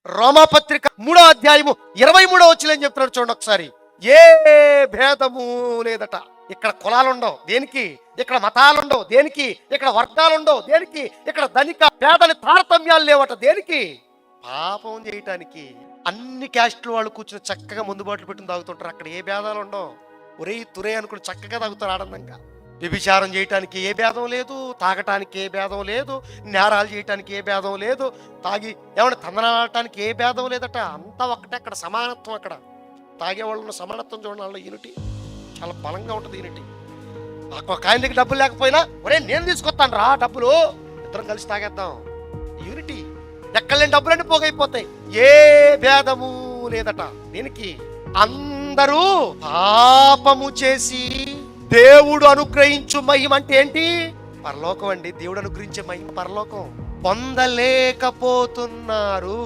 రోమాపత్రిక 3:23 చెప్తున్నాడు చూడండి ఒకసారి. ఏ భేదము లేదట. ఇక్కడ కులాలుండవు దేనికి, ఇక్కడ మతాలుండవు దేనికి, ఇక్కడ వర్గాలుండవు దేనికి, ఇక్కడ ధనిక పేదని తారతమ్యాలు లేవట దేనికి, పాపం చేయటానికి. అన్ని క్యాస్టులు వాళ్ళు కూర్చుని చక్కగా ముందు బాటలు పెట్టుకుని తాగుతుంటారు. అక్కడ ఏ భేదాలు ఉండవు. ఒరే తురే అనుకుని చక్కగా తాగుతారు ఆనందంగా. వ్యభిచారం చేయటానికి ఏ భేదం లేదు, తాగటానికి ఏ భేదం లేదు, నేరాలు చేయటానికి ఏ భేదం లేదు, తాగి ఏమన్నా తందనాడటానికి ఏ భేదం లేదట. అంతా ఒకటే అక్కడ సమానత్వం. అక్కడ తాగేవాళ్ళు సమానత్వం చూడండి, వాళ్ళ యూనిటీ చాలా బలంగా ఉంటుంది. యూనిటీ. ఒక ఆయన దగ్గర డబ్బులు లేకపోయినా ఒరే నేను తీసుకొస్తాను రా డబ్బులు, ఇద్దరం కలిసి తాగేద్దాం. యూనిటీ. ఎక్కడ లేని డబ్బులన్నీ పోగైపోతాయి. ఏ భేదము లేదట. దీనికి అందరూ పాపము చేసి దేవుడు అనుగ్రహించు మహిమ అంటే ఏంటి? పరలోకం అండి. దేవుడు అనుగ్రహించే మహిమ పరలోకం పొందలేకపోతున్నారు.